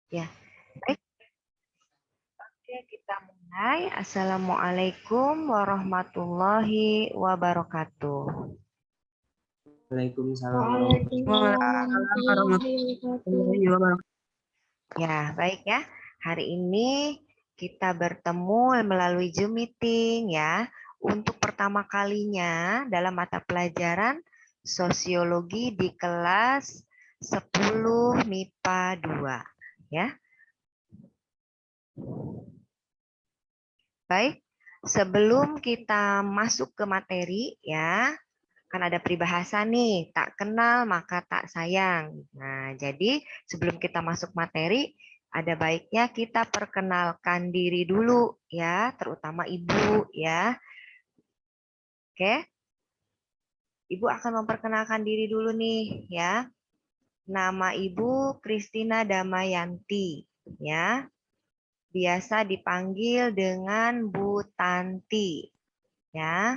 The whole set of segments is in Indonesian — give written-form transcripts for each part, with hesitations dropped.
Ya, baik. Oke, kita mulai. Assalamualaikum warahmatullahi wabarakatuh. Waalaikumsalam Waalaikumsalam warahmatullahi warahmatullahi wabarakatuh. wabarakatuh. Ya, baik ya. Hari ini kita bertemu melalui Zoom meeting ya. Untuk pertama kalinya dalam mata pelajaran sosiologi di kelas 10 MIPA 2 ya. Baik, sebelum kita masuk ke materi ya, kan ada peribahasa nih, tak kenal maka tak sayang. Nah, jadi sebelum kita masuk materi, ada baiknya kita perkenalkan diri dulu ya, terutama Ibu ya. Oke, Ibu akan memperkenalkan diri dulu nih ya. Nama Ibu Kristina Damayanti ya. Biasa dipanggil dengan Bu Tanti ya.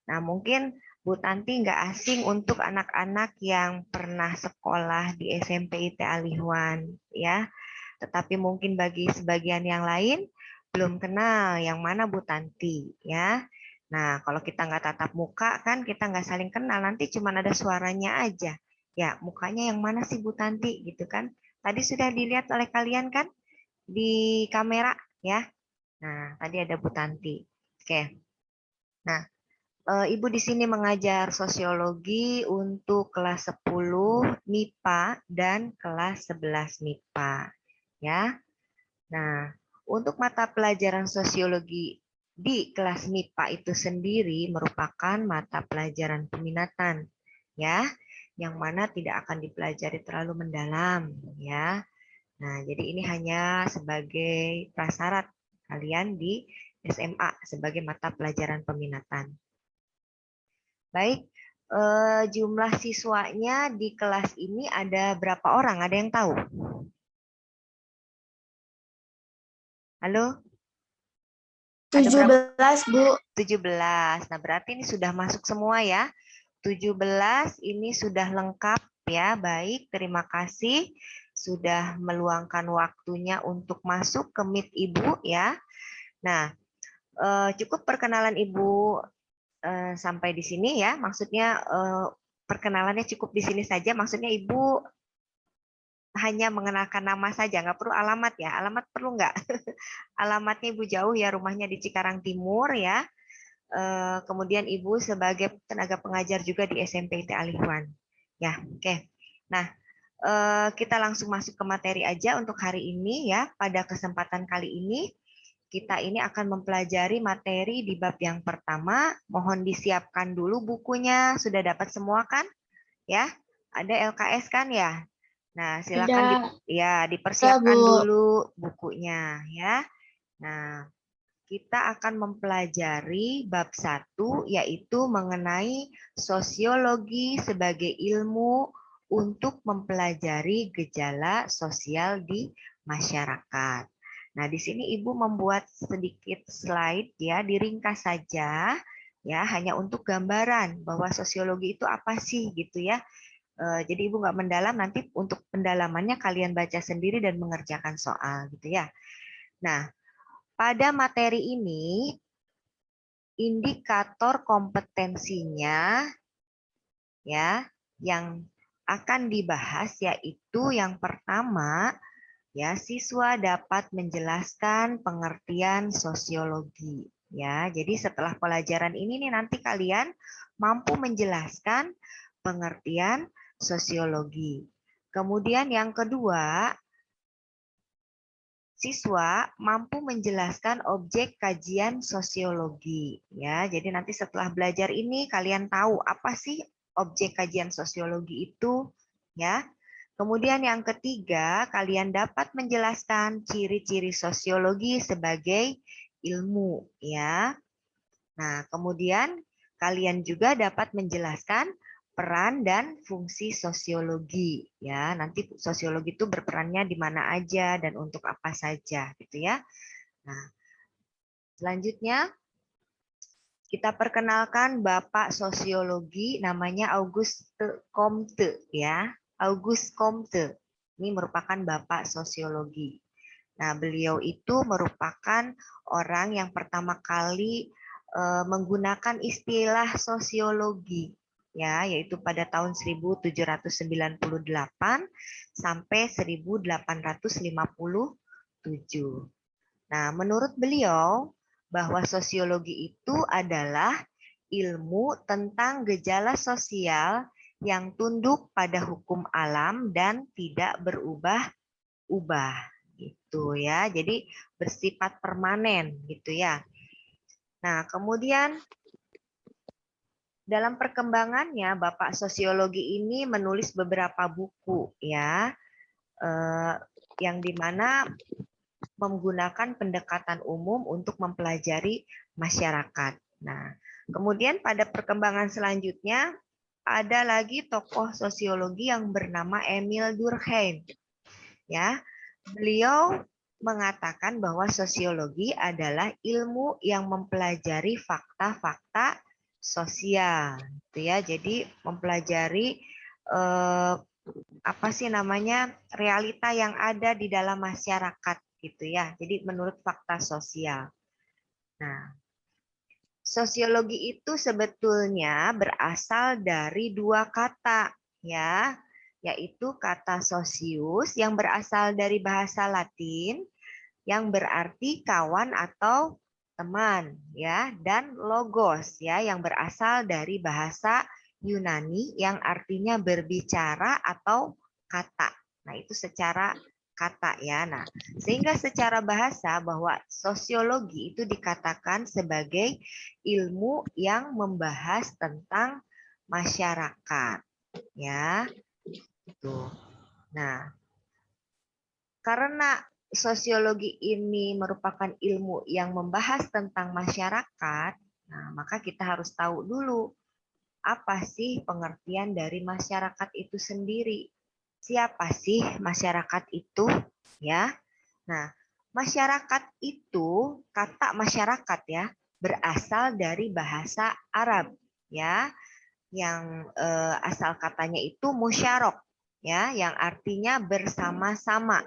Nah, mungkin Bu Tanti nggak asing untuk anak-anak yang pernah sekolah di SMP IT Alihuan, ya. Tetapi mungkin bagi sebagian yang lain belum kenal yang mana Bu Tanti, ya. Nah, kalau kita nggak tatap muka kan kita nggak saling kenal, nanti cuma ada suaranya aja. Ya, mukanya yang mana sih Bu Tanti gitu kan? Tadi sudah dilihat oleh kalian kan di kamera, ya. Nah, tadi ada Bu Tanti. Oke. Nah, Ibu di sini mengajar sosiologi untuk kelas 10 MIPA dan kelas 11 MIPA. Ya. Nah, untuk mata pelajaran sosiologi di kelas MIPA itu sendiri merupakan mata pelajaran peminatan, ya, yang mana tidak akan dipelajari terlalu mendalam, ya. Nah, jadi ini hanya sebagai prasyarat kalian di SMA sebagai mata pelajaran peminatan. Baik, jumlah siswanya di kelas ini ada berapa orang? Ada yang tahu? Halo? Ada berapa? 17, Bu. 17. Nah, berarti ini sudah masuk semua ya. 17 ini sudah lengkap ya. Baik, terima kasih sudah meluangkan waktunya untuk masuk ke Meet Ibu ya. Nah, cukup perkenalan Ibu sampai di sini ya. Maksudnya perkenalannya cukup di sini saja. Maksudnya Ibu hanya mengenalkan nama saja, nggak perlu alamat ya. Alamat perlu nggak? Alamatnya Ibu jauh ya, rumahnya di Cikarang Timur ya. Kemudian Ibu sebagai tenaga pengajar juga di SMP IT Alihuan. Ya, oke. Nah, kita langsung masuk ke materi aja untuk hari ini ya. Pada kesempatan kali ini kita ini akan mempelajari materi di bab yang pertama. Mohon disiapkan dulu bukunya. Sudah dapat semua kan? Ya, ada LKS kan ya? Nah, silakan Ada. dipersiapkan Bu. dulu bukunya ya. Nah, kita akan mempelajari bab 1 yaitu mengenai sosiologi sebagai ilmu untuk mempelajari gejala sosial di masyarakat. Nah, di sini Ibu membuat sedikit slide ya, diringkas saja ya, hanya untuk gambaran bahwa sosiologi itu apa sih gitu ya. Jadi Ibu nggak mendalam, nanti untuk pendalamannya kalian baca sendiri dan mengerjakan soal gitu ya. Nah, pada materi ini indikator kompetensinya ya yang akan dibahas yaitu yang pertama ya siswa dapat menjelaskan pengertian sosiologi ya. Jadi setelah pelajaran ini nih nanti kalian mampu menjelaskan pengertian sosiologi. Kemudian yang kedua, siswa mampu menjelaskan objek kajian sosiologi ya. Jadi nanti setelah belajar ini kalian tahu apa sih objek kajian sosiologi itu ya. Kemudian yang ketiga, kalian dapat menjelaskan ciri-ciri sosiologi sebagai ilmu ya. Nah, kemudian kalian juga dapat menjelaskan peran dan fungsi sosiologi ya. Nanti sosiologi itu berperannya di mana aja dan untuk apa saja gitu ya. Nah, selanjutnya kita perkenalkan Bapak Sosiologi namanya Auguste Comte ya. Auguste Comte. Ini merupakan bapak sosiologi. Nah, beliau itu merupakan orang yang pertama kali menggunakan istilah sosiologi, ya, yaitu pada tahun 1798 sampai 1857. Nah, menurut beliau bahwa sosiologi itu adalah ilmu tentang gejala sosial yang tunduk pada hukum alam dan tidak berubah-ubah gitu ya. Jadi bersifat permanen gitu ya. Nah, kemudian dalam perkembangannya Bapak sosiologi ini menulis beberapa buku ya, yang dimana menggunakan pendekatan umum untuk mempelajari masyarakat. Nah, kemudian pada perkembangan selanjutnya ada lagi tokoh sosiologi yang bernama Emil Durkheim. Ya, beliau mengatakan bahwa sosiologi adalah ilmu yang mempelajari fakta-fakta sosial, gitu ya. Jadi mempelajari apa sih namanya realita yang ada di dalam masyarakat, gitu ya. Jadi menurut fakta sosial. Nah, sosiologi itu sebetulnya berasal dari dua kata, ya, yaitu kata sosius yang berasal dari bahasa Latin yang berarti kawan atau teman, ya, dan logos ya yang berasal dari bahasa Yunani yang artinya berbicara atau kata. Nah, itu secara kata ya. Nah, sehingga secara bahasa bahwa sosiologi itu dikatakan sebagai ilmu yang membahas tentang masyarakat, ya. Itu. Nah, karena sosiologi ini merupakan ilmu yang membahas tentang masyarakat, nah, maka kita harus tahu dulu apa sih pengertian dari masyarakat itu sendiri. Siapa sih masyarakat itu? Ya. Nah, masyarakat itu, kata masyarakat ya, berasal dari bahasa Arab ya, yang asal katanya itu musyarok ya, yang artinya bersama-sama.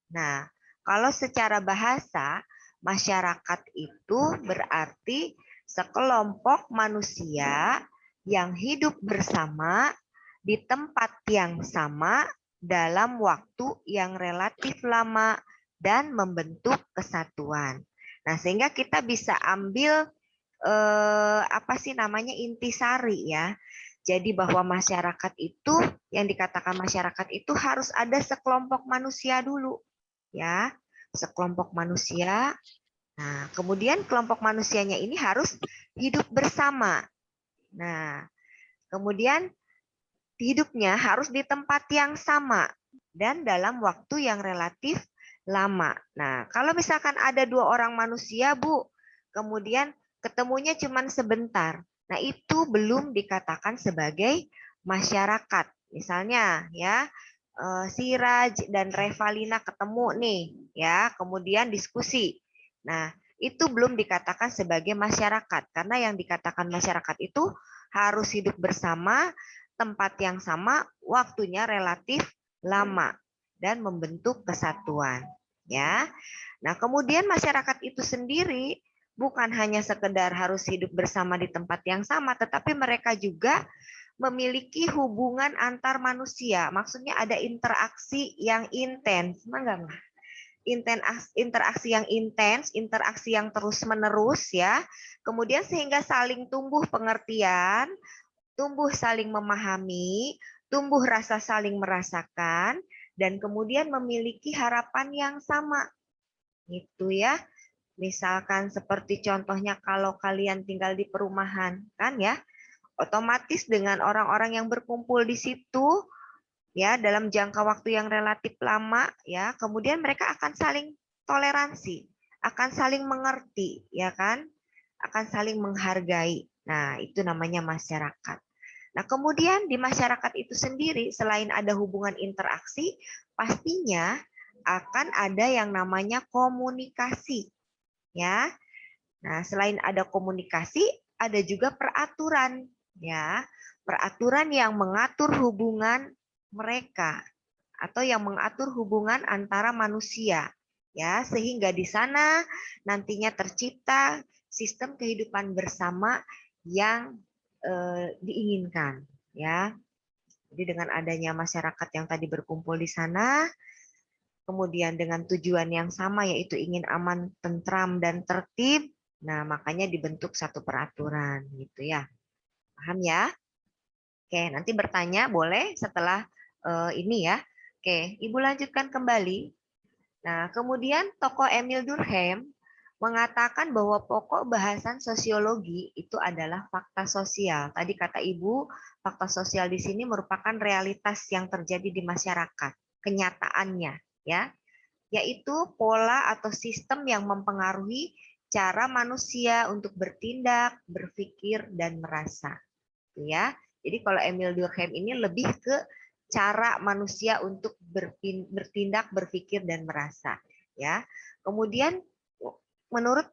Nah, kalau secara bahasa, masyarakat itu berarti sekelompok manusia yang hidup bersama di tempat yang sama dalam waktu yang relatif lama dan membentuk kesatuan. Nah, sehingga kita bisa ambil apa sih namanya intisari ya. Jadi bahwa masyarakat itu, yang dikatakan masyarakat itu harus ada sekelompok manusia dulu ya, sekelompok manusia. Nah, kemudian kelompok manusianya ini harus hidup bersama. Nah, kemudian hidupnya harus di tempat yang sama dan dalam waktu yang relatif lama. Nah, kalau misalkan ada dua orang manusia, Bu, kemudian ketemunya cuma sebentar. Nah, itu belum dikatakan sebagai masyarakat. Misalnya ya, si Raj dan Revalina ketemu nih, ya, kemudian diskusi. Nah, itu belum dikatakan sebagai masyarakat karena yang dikatakan masyarakat itu harus hidup bersama, tempat yang sama, waktunya relatif lama dan membentuk kesatuan, ya. Nah, kemudian masyarakat itu sendiri bukan hanya sekedar harus hidup bersama di tempat yang sama, tetapi mereka juga memiliki hubungan antar manusia. Maksudnya ada interaksi yang intens. Enggak? Interaksi yang intens, interaksi yang terus-menerus ya. Kemudian sehingga saling tumbuh pengertian, tumbuh saling memahami, tumbuh rasa saling merasakan, dan kemudian memiliki harapan yang sama. Gitu ya. Misalkan seperti contohnya kalau kalian tinggal di perumahan, kan ya, otomatis dengan orang-orang yang berkumpul di situ ya dalam jangka waktu yang relatif lama ya, kemudian mereka akan saling toleransi, akan saling mengerti ya kan, akan saling menghargai. Nah, itu namanya masyarakat. Nah, kemudian di masyarakat itu sendiri selain ada hubungan interaksi, pastinya akan ada yang namanya komunikasi ya. Nah, selain ada komunikasi, ada juga peraturan ya. Peraturan yang mengatur hubungan mereka atau yang mengatur hubungan antara manusia, ya, sehingga di sana nantinya tercipta sistem kehidupan bersama yang diinginkan, ya. Jadi dengan adanya masyarakat yang tadi berkumpul di sana, kemudian dengan tujuan yang sama yaitu ingin aman, tentram, dan tertib, nah makanya dibentuk satu peraturan gitu ya. Paham ya? Oke, nanti bertanya boleh setelah ini ya. Oke, Ibu lanjutkan kembali. Nah, kemudian tokoh Emil Durkheim mengatakan bahwa pokok bahasan sosiologi itu adalah fakta sosial. Tadi kata Ibu, fakta sosial di sini merupakan realitas yang terjadi di masyarakat, kenyataannya, ya, yaitu pola atau sistem yang mempengaruhi cara manusia untuk bertindak, berpikir, dan merasa. Ya, jadi kalau Emil Durkheim ini lebih ke cara manusia untuk bertindak, berpikir, dan merasa. Ya, kemudian menurut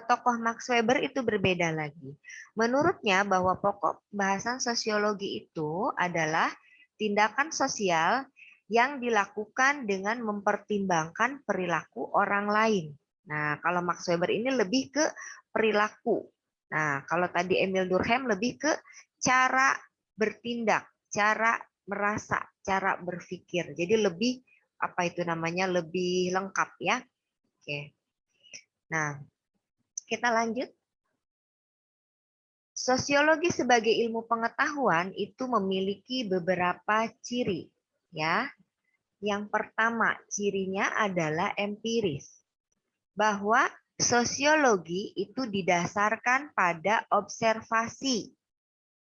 tokoh Max Weber itu berbeda lagi. Menurutnya bahwa pokok bahasan sosiologi itu adalah tindakan sosial yang dilakukan dengan mempertimbangkan perilaku orang lain. Nah, kalau Max Weber ini lebih ke perilaku. Nah, kalau tadi Emil Durkheim lebih ke cara bertindak, cara merasa, cara berpikir. Jadi lebih apa itu namanya lebih lengkap ya. Oke. Nah, kita lanjut. Sosiologi sebagai ilmu pengetahuan itu memiliki beberapa ciri, ya. Yang pertama, cirinya adalah empiris. Bahwa sosiologi itu didasarkan pada observasi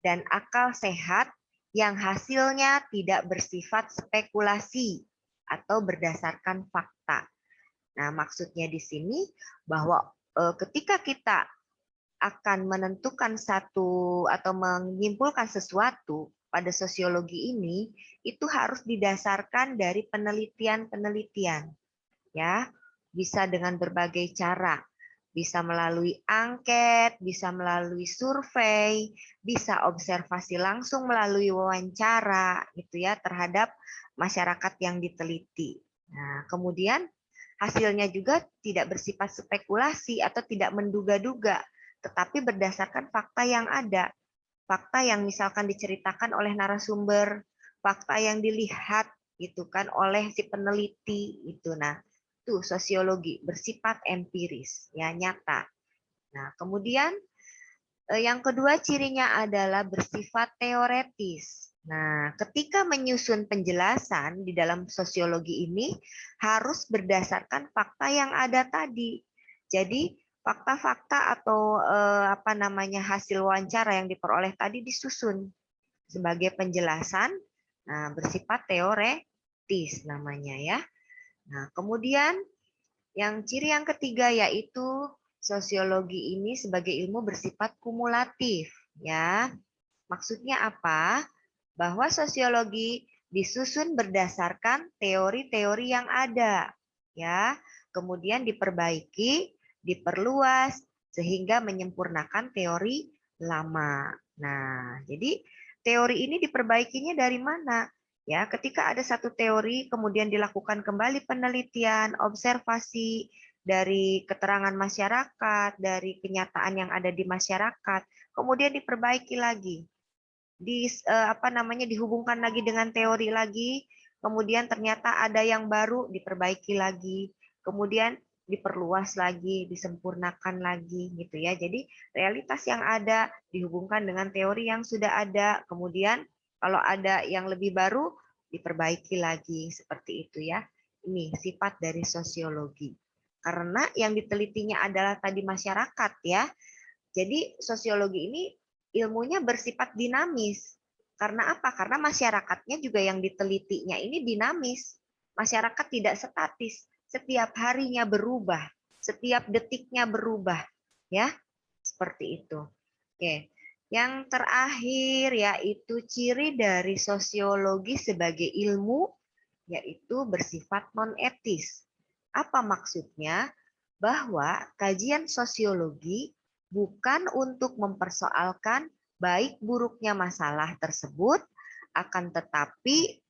dan akal sehat yang hasilnya tidak bersifat spekulasi atau berdasarkan fakta. Nah, maksudnya di sini bahwa ketika kita akan menentukan satu atau menyimpulkan sesuatu pada sosiologi ini, itu harus didasarkan dari penelitian-penelitian, ya, bisa dengan berbagai cara, bisa melalui angket, bisa melalui survei, bisa observasi langsung melalui wawancara, gitu ya, terhadap masyarakat yang diteliti. Nah, kemudian hasilnya juga tidak bersifat spekulasi atau tidak menduga-duga, tetapi berdasarkan fakta yang ada. Fakta yang misalkan diceritakan oleh narasumber, fakta yang dilihat gitu kan oleh si peneliti itu. Nah, itu sosiologi bersifat empiris, ya, nyata. Nah, kemudian yang kedua cirinya adalah bersifat teoretis. Nah, ketika menyusun penjelasan di dalam sosiologi ini harus berdasarkan fakta yang ada tadi. Jadi fakta-fakta atau apa namanya hasil wawancara yang diperoleh tadi disusun sebagai penjelasan, nah, bersifat teoretis namanya ya. Nah, kemudian ciri yang ketiga yaitu sosiologi ini sebagai ilmu bersifat kumulatif, ya. Maksudnya apa? Bahwa sosiologi disusun berdasarkan teori-teori yang ada, ya. Kemudian diperbaiki, diperluas sehingga menyempurnakan teori lama. Nah, jadi teori ini diperbaikinya dari mana? Ya, ketika ada satu teori kemudian dilakukan kembali penelitian, observasi dari keterangan masyarakat, dari kenyataan yang ada di masyarakat, kemudian diperbaiki lagi. Apa namanya dihubungkan lagi dengan teori lagi, kemudian ternyata ada yang baru diperbaiki lagi. Kemudian diperluas lagi, disempurnakan lagi gitu ya. Jadi realitas yang ada dihubungkan dengan teori yang sudah ada, kemudian kalau ada yang lebih baru diperbaiki lagi seperti itu ya. Ini sifat dari sosiologi. Karena yang ditelitinya adalah tadi masyarakat ya. Jadi sosiologi ini ilmunya bersifat dinamis. Karena apa? Karena masyarakatnya juga yang ditelitinya ini dinamis. Masyarakat tidak statis. Setiap harinya berubah, setiap detiknya berubah, ya. Seperti itu. Oke. Yang terakhir yaitu ciri dari sosiologi sebagai ilmu yaitu bersifat non-etis. Apa maksudnya? Bahwa kajian sosiologi bukan untuk mempersoalkan baik buruknya masalah tersebut, akan tetapi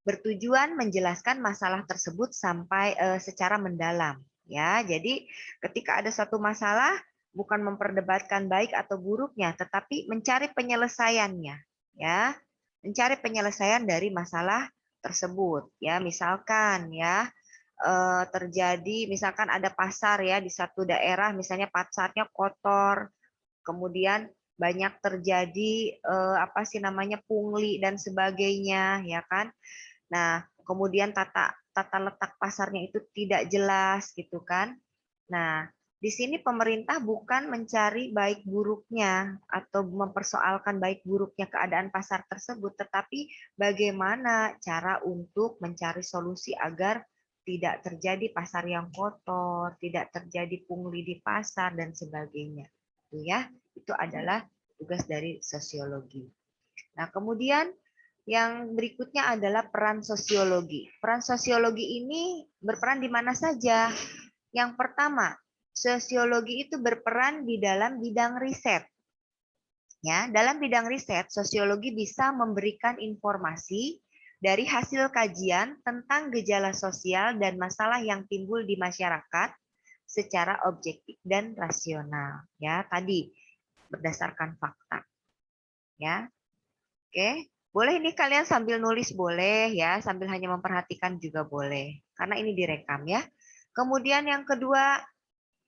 bertujuan menjelaskan masalah tersebut sampai secara mendalam. Ya, jadi ketika ada satu masalah, bukan memperdebatkan baik atau buruknya, tetapi mencari penyelesaiannya. Ya, mencari penyelesaian dari masalah tersebut. Ya, misalkan ya terjadi, misalkan ada pasar ya di satu daerah, misalnya pasarnya kotor, kemudian banyak terjadi apa sih namanya pungli dan sebagainya, ya kan? Nah, kemudian tata tata letak pasarnya itu tidak jelas gitu kan. Nah, di sini pemerintah bukan mencari baik buruknya atau mempersoalkan baik buruknya keadaan pasar tersebut, tetapi bagaimana cara untuk mencari solusi agar tidak terjadi pasar yang kotor, tidak terjadi pungli di pasar dan sebagainya. Ya, itu adalah tugas dari sosiologi. Nah, kemudian yang berikutnya adalah peran sosiologi. Peran sosiologi ini berperan di mana saja? Yang pertama, sosiologi itu berperan di dalam bidang riset. Ya, dalam bidang riset, sosiologi bisa memberikan informasi dari hasil kajian tentang gejala sosial dan masalah yang timbul di masyarakat secara objektif dan rasional. Ya, tadi berdasarkan fakta. Ya, oke. Boleh ini kalian sambil nulis boleh ya, sambil hanya memperhatikan juga boleh. Karena ini direkam ya. Kemudian yang kedua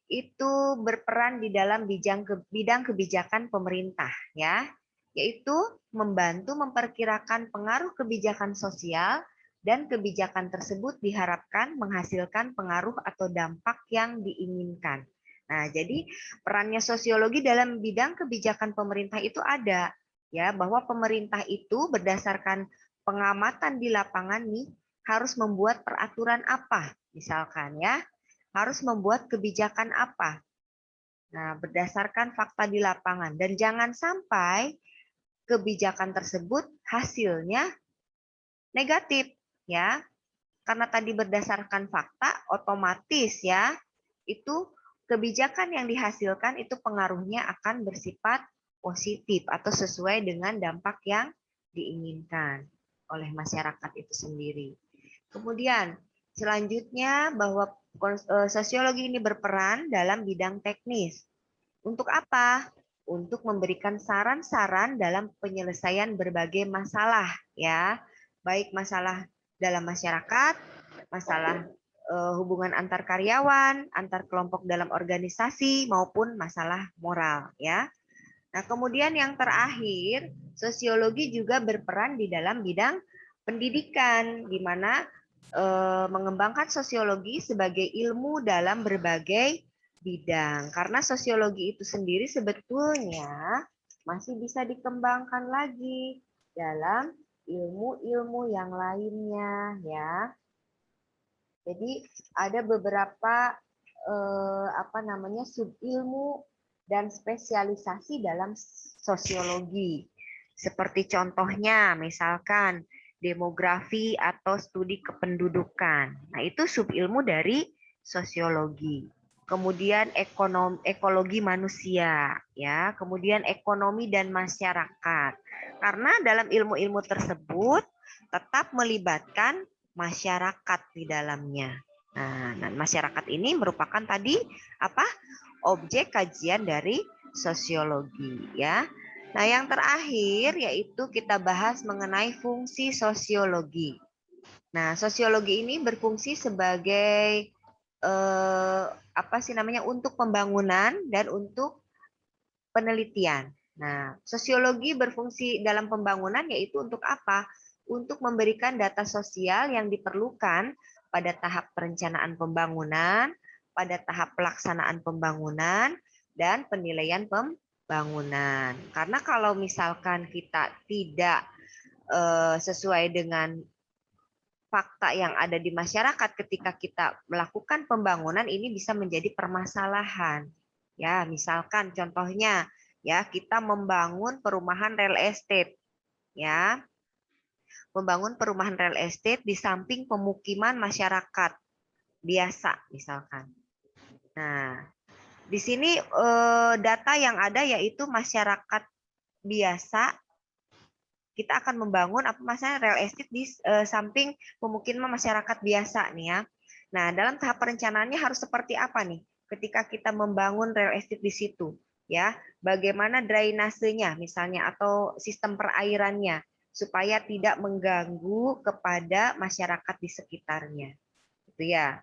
itu berperan di dalam bidang kebijakan pemerintah ya, yaitu membantu memperkirakan pengaruh kebijakan sosial dan kebijakan tersebut diharapkan menghasilkan pengaruh atau dampak yang diinginkan. Nah, jadi perannya sosiologi dalam bidang kebijakan pemerintah itu ada ya, bahwa pemerintah itu berdasarkan pengamatan di lapangan nih harus membuat peraturan apa misalkan ya, harus membuat kebijakan apa. Nah, berdasarkan fakta di lapangan dan jangan sampai kebijakan tersebut hasilnya negatif ya. Karena tadi berdasarkan fakta otomatis ya, itu kebijakan yang dihasilkan itu pengaruhnya akan bersifat positif atau sesuai dengan dampak yang diinginkan oleh masyarakat itu sendiri. Kemudian selanjutnya bahwa sosiologi ini berperan dalam bidang teknis. Untuk apa? Untuk memberikan saran-saran dalam penyelesaian berbagai masalah ya, baik masalah dalam masyarakat, masalah hubungan antar karyawan, antar kelompok dalam organisasi maupun masalah moral ya. Nah, kemudian yang terakhir, sosiologi juga berperan di dalam bidang pendidikan, di mana mengembangkan sosiologi sebagai ilmu dalam berbagai bidang. Karena sosiologi itu sendiri sebetulnya masih bisa dikembangkan lagi dalam ilmu-ilmu yang lainnya ya. Jadi ada beberapa apa namanya subilmu dan spesialisasi dalam sosiologi. Seperti contohnya misalkan demografi atau studi kependudukan. Nah, itu subilmu dari sosiologi. Kemudian ekologi manusia, ya. Kemudian ekonomi dan masyarakat. Karena dalam ilmu-ilmu tersebut tetap melibatkan masyarakat di dalamnya. Nah, masyarakat ini merupakan tadi apa? Objek kajian dari sosiologi, ya. Nah, yang terakhir yaitu kita bahas mengenai fungsi sosiologi. Nah, sosiologi ini berfungsi sebagai apa sih namanya untuk pembangunan dan untuk penelitian. Nah, sosiologi berfungsi dalam pembangunan yaitu untuk apa? Untuk memberikan data sosial yang diperlukan pada tahap perencanaan pembangunan, pada tahap pelaksanaan pembangunan, dan penilaian pembangunan. Karena kalau misalkan kita tidak sesuai dengan fakta yang ada di masyarakat ketika kita melakukan pembangunan, ini bisa menjadi permasalahan. Ya, misalkan contohnya ya, kita membangun perumahan real estate. Ya, membangun perumahan real estate di samping pemukiman masyarakat biasa misalkan. Nah, di sini data yang ada yaitu masyarakat biasa kita akan membangun apa masalah real estate di samping pemukiman masyarakat biasa nih ya. Nah, dalam tahap perencanaannya harus seperti apa nih? Ketika kita membangun real estate di situ, ya, bagaimana drainasenya misalnya atau sistem perairannya supaya tidak mengganggu kepada masyarakat di sekitarnya, gitu ya.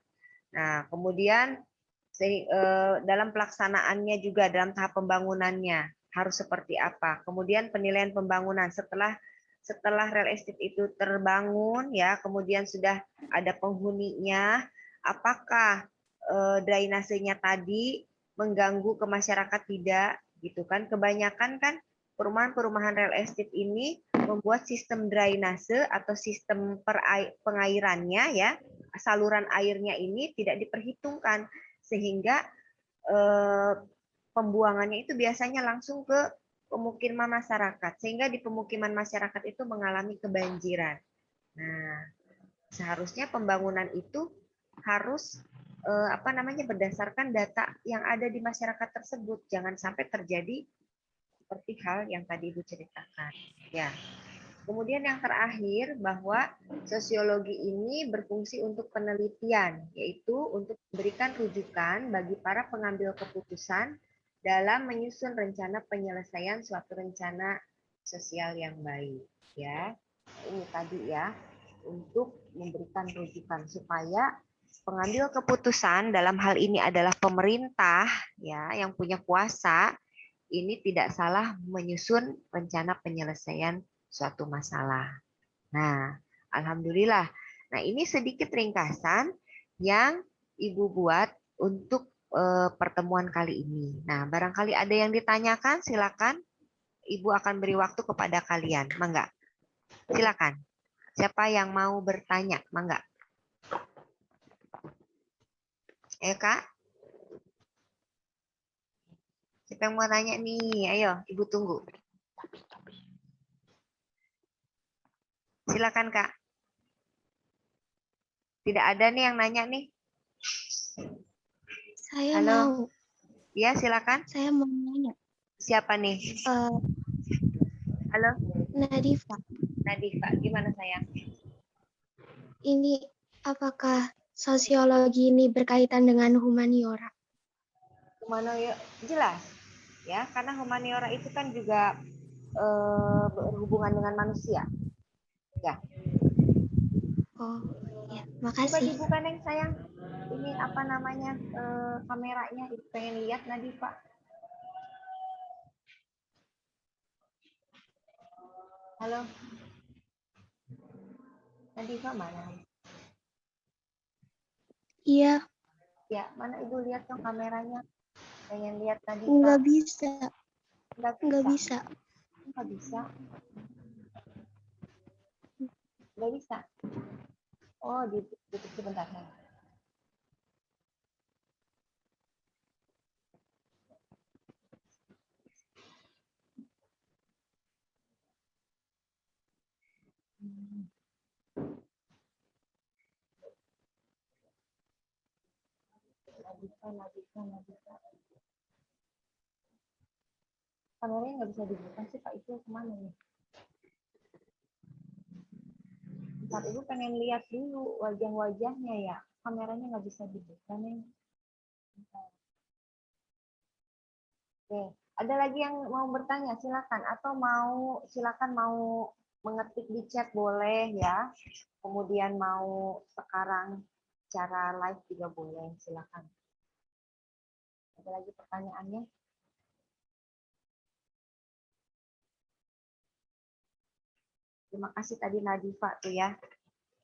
Nah, kemudian dalam pelaksanaannya juga dalam tahap pembangunannya harus seperti apa. Kemudian penilaian pembangunan setelah real estate itu terbangun ya, kemudian sudah ada penghuninya, apakah drainasenya tadi mengganggu ke masyarakat tidak gitu kan. Kebanyakan kan perumahan-perumahan real estate ini membuat sistem drainase atau sistem pengairannya ya, saluran airnya ini tidak diperhitungkan sehingga pembuangannya itu biasanya langsung ke pemukiman masyarakat sehingga di pemukiman masyarakat itu mengalami kebanjiran. Nah, seharusnya pembangunan itu harus berdasarkan data yang ada di masyarakat tersebut. Jangan sampai terjadi seperti hal yang tadi Ibu ceritakan. Ya. Kemudian yang terakhir bahwa sosiologi ini berfungsi untuk penelitian, yaitu untuk memberikan rujukan bagi para pengambil keputusan dalam menyusun rencana penyelesaian suatu rencana sosial yang baik. Ya, ini tadi ya untuk memberikan rujukan supaya pengambil keputusan dalam hal ini adalah pemerintah ya yang punya kuasa ini tidak salah menyusun rencana penyelesaian suatu masalah. Nah, alhamdulillah. Nah, ini sedikit ringkasan yang Ibu buat untuk pertemuan kali ini. Nah, barangkali ada yang ditanyakan, silakan. Ibu akan beri waktu kepada kalian. Mangga. Silakan. Siapa yang mau bertanya? Mangga. Kak. Siapa yang mau tanya nih? Ayo, Ibu tunggu. Silakan, Kak. Tidak ada nih yang nanya nih. Saya Halo. mau. Iya, silakan. Saya mau nanya. Siapa nih? Halo. Nadifa. Nadifa, gimana sayang? Ini apakah sosiologi ini berkaitan dengan humaniora? Humaniora jelas, ya, karena humaniora itu kan juga berhubungan dengan manusia. Ya. Oh, ya, Coba makasih. dibuka Neng sayang. Ini apa namanya kameranya? Pengen lihat Nadifa. Halo. Nadifa mana? Iya. Ya, mana Ibu lihat dong kameranya? Pengen lihat Nadifa. Nggak bisa. Nggak bisa. Nggak bisa. Nggak bisa. Oh, ditutup sebentar. Nadifa. Kameranya nggak bisa dibuka sih Pak, itu kemana nih? Ntar Ibu pengen lihat dulu wajah-wajahnya ya. Kameranya nggak bisa dibuka nih. Oke, ada lagi yang mau bertanya silakan atau silakan mau mengetik di chat boleh ya. Kemudian mau sekarang cara live juga boleh, silakan. Ada lagi pertanyaannya? Terima kasih tadi Nadifa tuh ya.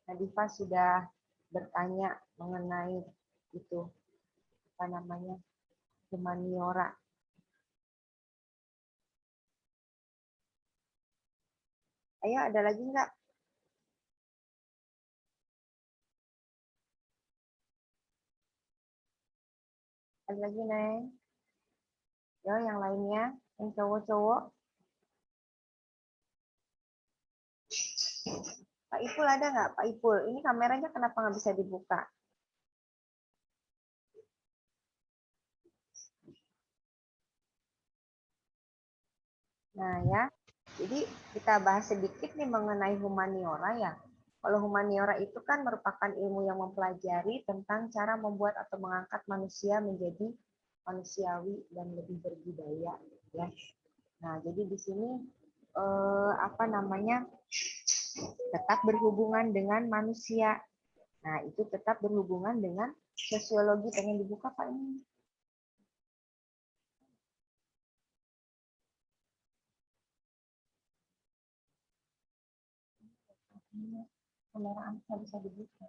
Nadifa sudah bertanya mengenai itu apa namanya humaniora. Ayo ada lagi nggak? Ada lagi Neng? Yo yang lainnya, yang cowok-cowok. Pak Ipul ada nggak Pak Ipul? Ini kameranya kenapa nggak bisa dibuka? Nah ya, Jadi kita bahas sedikit nih mengenai humaniora ya. Kalau humaniora itu kan merupakan ilmu yang mempelajari tentang cara membuat atau mengangkat manusia menjadi manusiawi dan lebih berbudaya ya. Nah, jadi di sini apa namanya? Tetap berhubungan dengan manusia. Nah, itu tetap berhubungan dengan sosiologi. Pengen dibuka Pak ini? Kamera bisa dibuka.